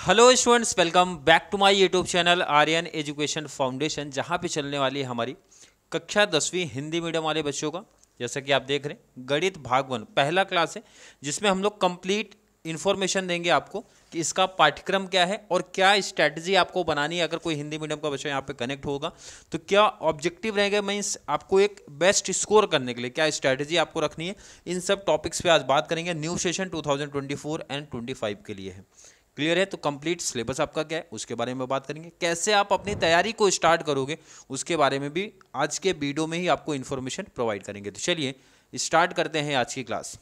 Hello students, welcome back to my YouTube channel Aryan Education Foundation, जहां पे चलने वाली है हमारी कक्षा 10वीं हिंदी मीडियम वाले बच्चों का। जैसा कि आप देख रहे हैं, गणित भाग 1 पहला क्लास है, जिसमें हम लोग कंप्लीट इन्फॉर्मेशन देंगे आपको कि इसका पाठ्यक्रम क्या है और क्या स्ट्रैटेजी आपको बनानी है। अगर कोई हिंदी मीडियम का बच्चा यहाँ पे कनेक्ट होगा तो क्या ऑब्जेक्टिव रहेगा, मीन्स आपको एक बेस्ट स्कोर करने के लिए क्या स्ट्रैटेजी आपको रखनी है। इन सब टॉपिक्स पे आज बात करेंगे। न्यू सेशन 2024 एंड 25 के लिए है। क्लियर है? तो कंप्लीट सिलेबस आपका क्या है उसके बारे में बात करेंगे। कैसे आप अपनी तैयारी को स्टार्ट करोगे उसके बारे में भी आज के वीडियो में ही आपको इन्फॉर्मेशन प्रोवाइड करेंगे। तो चलिए स्टार्ट करते हैं आज की क्लास।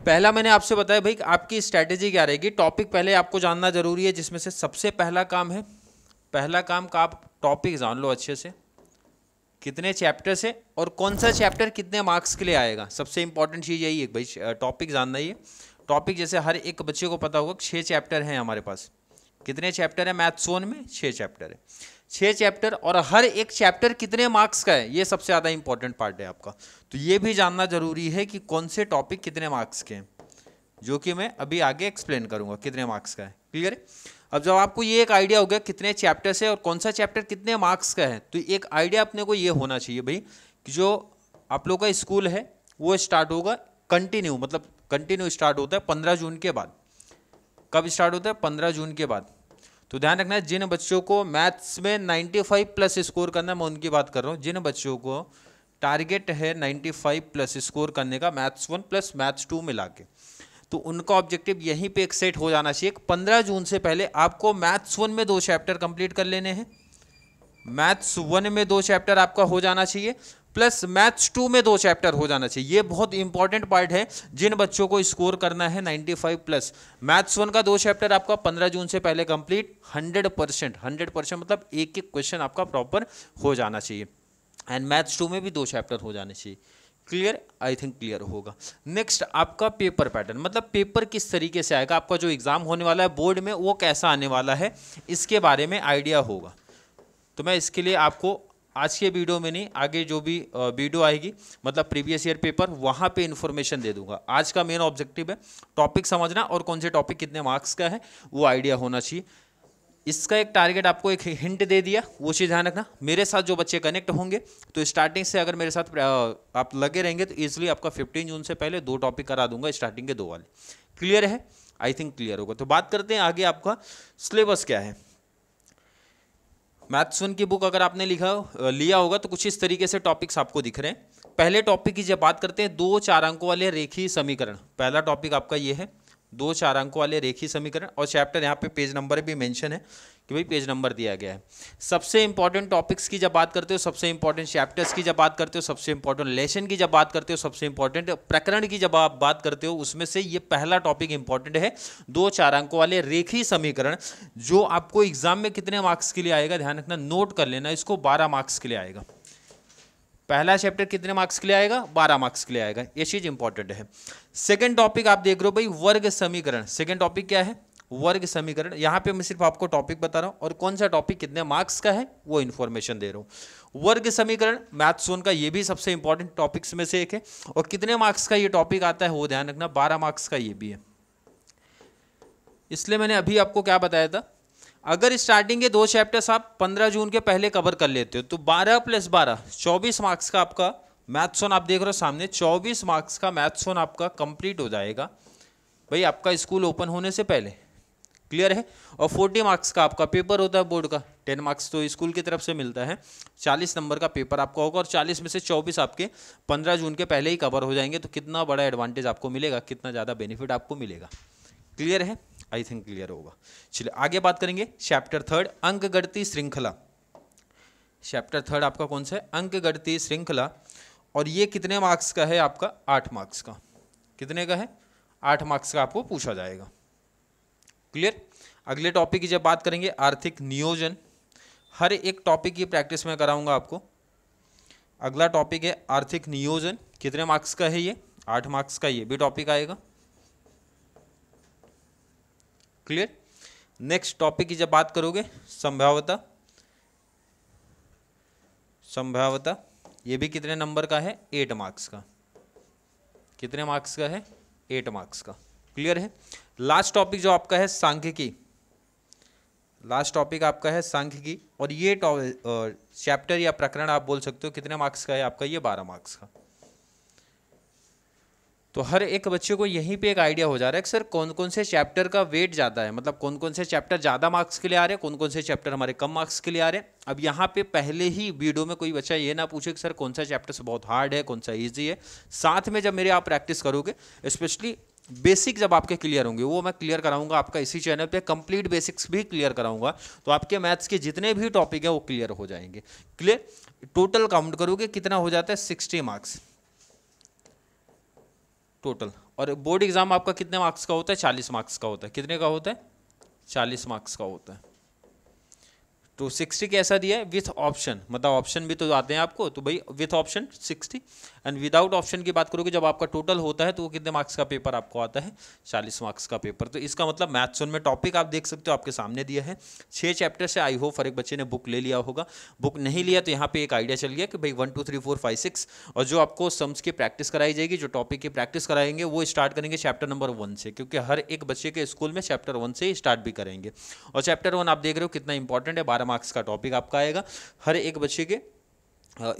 पहला मैंने आपसे बताया भाई आपकी स्ट्रैटेजी क्या रहेगी। टॉपिक पहले आपको जानना जरूरी है, जिसमें से सबसे पहला काम है, पहला काम का आप टॉपिक जान लो अच्छे से, कितने चैप्टर से और कौन सा चैप्टर कितने मार्क्स के लिए आएगा। सबसे इंपॉर्टेंट चीज़ यही है भाई, टॉपिक जानना ही है। टॉपिक जैसे हर एक बच्चे को पता होगा 6 चैप्टर हैं हमारे पास। कितने चैप्टर है मैथ्स 1 में? 6 चैप्टर है। 6 चैप्टर और हर एक चैप्टर कितने मार्क्स का है, ये सबसे ज़्यादा इंपॉर्टेंट पार्ट है आपका। तो ये भी जानना जरूरी है कि कौन से टॉपिक कितने मार्क्स के हैं, जो कि मैं अभी आगे एक्सप्लेन करूँगा कितने मार्क्स का है। क्लियर है? अब जब आपको ये एक आइडिया हो गया कितने चैप्टर से और कौन सा चैप्टर कितने मार्क्स का है, तो एक आइडिया अपने को ये होना चाहिए भाई कि जो आप लोग का स्कूल है वो स्टार्ट होगा कंटिन्यू, मतलब कंटिन्यू स्टार्ट होता है 15 जून के बाद। कब स्टार्ट होता है? 15 जून के बाद। तो ध्यान रखना है, जिन बच्चों को मैथ्स में 95 प्लस स्कोर करना है, मैं उनकी बात कर रहा हूँ। जिन बच्चों को टारगेट है 95 प्लस स्कोर करने का मैथ्स 1 प्लस मैथ्स 2 मिला के, तो उनका ऑब्जेक्टिव यहीं पे एक सेट हो जाना चाहिए। 15 जून से पहले आपको मैथ्स 1 में 2 चैप्टर कंप्लीट कर लेने हैं। मैथ्स 1 में 2 चैप्टर आपका हो जाना चाहिए, प्लस मैथ्स 2 में 2 चैप्टर हो जाना चाहिए। ये बहुत इंपॉर्टेंट पार्ट है। जिन बच्चों को स्कोर करना है 95 प्लस, मैथ्स 1 का 2 चैप्टर आपका 15 जून से पहले कंप्लीट 100% मतलब एक एक क्वेश्चन आपका प्रॉपर हो जाना चाहिए। एंड मैथ्स 2 में भी 2 चैप्टर हो जाने चाहिए। क्लियर? आई थिंक क्लियर होगा। नेक्स्ट आपका पेपर पैटर्न, मतलब पेपर किस तरीके से आएगा, आपका जो एग्जाम होने वाला है बोर्ड में वो कैसा आने वाला है, इसके बारे में आइडिया होगा। तो मैं इसके लिए आपको आज के वीडियो में नहीं, आगे जो भी वीडियो आएगी, मतलब प्रीवियस ईयर पेपर, वहाँ पे इन्फॉर्मेशन दे दूंगा। आज का मेन ऑब्जेक्टिव है टॉपिक समझना और कौन से टॉपिक कितने मार्क्स का है वो आइडिया होना चाहिए। इसका एक टारगेट आपको एक हिंट दे दिया, वो चीज़ ध्यान रखना। मेरे साथ जो बच्चे कनेक्ट होंगे तो स्टार्टिंग से अगर मेरे साथ आप लगे रहेंगे तो ईजिली आपका 15 जून से पहले 2 टॉपिक करा दूंगा, स्टार्टिंग के 2 वाले। क्लियर है? आई थिंक क्लियर होगा। तो बात करते हैं आगे आपका सिलेबस क्या है। मैथ्स 1 की बुक अगर आपने लिया होगा तो कुछ इस तरीके से टॉपिक्स आपको दिख रहे हैं। पहले टॉपिक की जब बात करते हैं, 2-4 अंकों वाले रेखीय समीकरण, पहला टॉपिक आपका ये है, 2-4 अंकों वाले रेखीय समीकरण। और चैप्टर यहाँ पे पेज नंबर भी मेंशन है कि भाई पेज नंबर दिया गया है। सबसे इंपॉर्टेंट टॉपिक्स की जब बात करते हो, सबसे इंपॉर्टेंट चैप्टर्स की जब बात करते हो, सबसे इंपॉर्टेंट लेसन की जब बात करते हो, सबसे इंपॉर्टेंट प्रकरण की जब आप बात करते हो, उसमें से ये पहला टॉपिक इंपॉर्टेंट है, 2-4 अंकों वाले रेखीय समीकरण, जो आपको एग्जाम में कितने मार्क्स के लिए आएगा, ध्यान रखना, नोट कर लेना इसको, 12 मार्क्स के लिए आएगा। पहला चैप्टर कितने मार्क्स के लिए आएगा? 12 मार्क्स के लिए आएगा। ये चीज इंपॉर्टेंट है। सेकंड टॉपिक आप देख रहे हो भाई, वर्ग समीकरण। सेकंड टॉपिक क्या है? वर्ग समीकरण। यहां पे मैं सिर्फ आपको टॉपिक बता रहा हूं और कौन सा टॉपिक कितने मार्क्स का है वो इंफॉर्मेशन दे रहा हूं। वर्ग समीकरण मैथ्स 1 का ये भी सबसे इंपॉर्टेंट टॉपिक्स में से एक है। और कितने मार्क्स का ये टॉपिक आता है वो ध्यान रखना, 12 मार्क्स का ये भी है। इसलिए मैंने अभी आपको क्या बताया था, अगर स्टार्टिंग के 2 चैप्टर्स आप 15 जून के पहले कवर कर लेते हो तो 12 + 12 24 मार्क्स का आपका मैथ्स 1 आप देख रहे हो सामने, 24 मार्क्स का मैथ्स 1 आपका कंप्लीट हो जाएगा भाई आपका स्कूल ओपन होने से पहले। क्लियर है? और 40 मार्क्स का आपका पेपर होता है बोर्ड का। 10 मार्क्स तो स्कूल की तरफ से मिलता है, 40 नंबर का पेपर आपका होगा और 40 में से 24 आपके 15 जून के पहले ही कवर हो जाएंगे। तो कितना बड़ा एडवांटेज आपको मिलेगा, कितना ज़्यादा बेनिफिट आपको मिलेगा। क्लियर है? आई थिंक क्लियर होगा। चलिए आगे बात करेंगे चैप्टर 3 अंकगणितीय श्रृंखला। चैप्टर 3 आपका कौन सा है? अंकगणितीय श्रृंखला। और ये कितने मार्क्स का है आपका? 8 मार्क्स का। कितने का है? 8 मार्क्स का आपको पूछा जाएगा। क्लियर? अगले टॉपिक की जब बात करेंगे, आर्थिक नियोजन। हर एक टॉपिक की प्रैक्टिस में कराऊंगा आपको। अगला टॉपिक है आर्थिक नियोजन। कितने मार्क्स का है ये? 8 मार्क्स का ये भी टॉपिक आएगा। क्लियर? नेक्स्ट टॉपिक की जब बात करोगे, संभाव्यता। संभाव्यता, ये भी कितने नंबर का है? 8 मार्क्स का। कितने मार्क्स का है? 8 मार्क्स का। क्लियर है? लास्ट टॉपिक जो आपका है सांख्यिकी, लास्ट टॉपिक आपका है सांख्यिकी, और ये चैप्टर या प्रकरण आप बोल सकते हो कितने मार्क्स का है आपका? ये 12 मार्क्स का। तो हर एक बच्चे को यहीं पे एक आइडिया हो जा रहा है कि सर कौन कौन से चैप्टर का वेट ज़्यादा है, मतलब कौन कौन से चैप्टर ज़्यादा मार्क्स के लिए आ रहे हैं, कौन कौन से चैप्टर हमारे कम मार्क्स के लिए आ रहे हैं। अब यहाँ पे पहले ही वीडियो में कोई बच्चा ये ना पूछे कि सर कौन सा चैप्टर से बहुत हार्ड है, कौन सा ईजी है। साथ में जब मेरे आप प्रैक्टिस करोगे, स्पेशली बेसिक जब आपके क्लियर होंगे, वो मैं क्लियर कराऊंगा आपका इसी चैनल पे, कंप्लीट बेसिक्स भी क्लियर कराऊंगा, तो आपके मैथ्स के जितने भी टॉपिक हैं वो क्लियर हो जाएंगे। क्लियर? टोटल काउंट करोगे कितना हो जाता है? 60 मार्क्स टोटल। और बोर्ड एग्जाम आपका कितने मार्क्स का होता है? 40 मार्क्स का होता है। कितने का होता है? 40 मार्क्स का होता है। तो 60 कैसा दिया है? विथ ऑप्शन, मतलब ऑप्शन भी तो आते हैं आपको, तो भाई with option 60, and without option की बात करोगे जब आपका टोटल होता है तो वो कितने मार्क्स का पेपर आपको आता है? 40 मार्क्स का पेपर। तो इसका मतलब मैथ्स में टॉपिक आप देख सकते हो आपके सामने दिया है 6 चैप्टर से। आई होप हर एक बच्चे ने बुक ले लिया होगा। बुक नहीं लिया तो यहाँ पे एक आइडिया चल गया कि भाई 1 2 3 4 5 6, और जो आपको सम्स की प्रैक्टिस कराई जाएगी, जो टॉपिक की प्रैक्टिस कराएंगे, वो स्टार्ट करेंगे चैप्टर नंबर 1 से, क्योंकि हर एक बच्चे के स्कूल में चैप्टर 1 से ही स्टार्ट भी करेंगे। और चैप्टर 1 आप देख रहे हो कितना इंपॉर्टेंट है, 12 मार्क्स का टॉपिक आपका आएगा। हर एक बच्चे के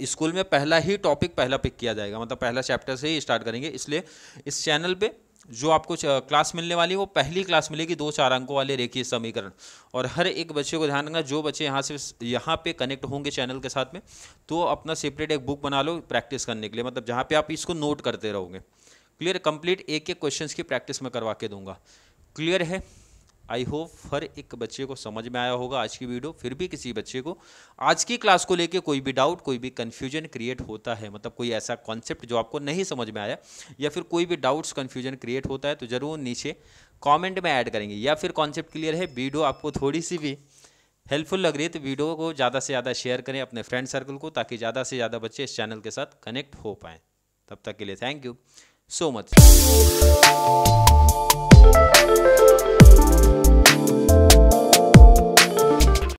स्कूल में पहला ही टॉपिक पहला पिक किया जाएगा, मतलब पहला चैप्टर से ही स्टार्ट करेंगे। इसलिए इस चैनल पे जो आपको क्लास मिलने वाली है वो पहली क्लास मिलेगी 2-4 अंकों वाले रेखीय समीकरण। और हर एक बच्चे को ध्यान रखना, जो बच्चे यहाँ पे कनेक्ट होंगे चैनल के साथ में, तो अपना सेपरेट एक बुक बना लो प्रैक्टिस करने के लिए, मतलब जहाँ पे आप इसको नोट करते रहोगे। क्लियर? कंप्लीट एक एक क्वेश्चन की प्रैक्टिस में करवा के दूंगा। क्लियर है? आई होप हर एक बच्चे को समझ में आया होगा आज की वीडियो। फिर भी किसी बच्चे को आज की क्लास को लेके कोई भी डाउट, कोई भी कन्फ्यूजन क्रिएट होता है, मतलब कोई ऐसा कॉन्सेप्ट जो आपको नहीं समझ में आया, या फिर कोई भी डाउट्स कन्फ्यूजन क्रिएट होता है, तो ज़रूर नीचे कमेंट में ऐड करेंगे। या फिर कॉन्सेप्ट क्लियर है, वीडियो आपको थोड़ी सी भी हेल्पफुल लग रही है, तो वीडियो को ज़्यादा से ज़्यादा शेयर करें अपने फ्रेंड सर्कल को, ताकि ज़्यादा से ज़्यादा बच्चे इस चैनल के साथ कनेक्ट हो पाएँ। तब तक के लिए थैंक यू सो मच।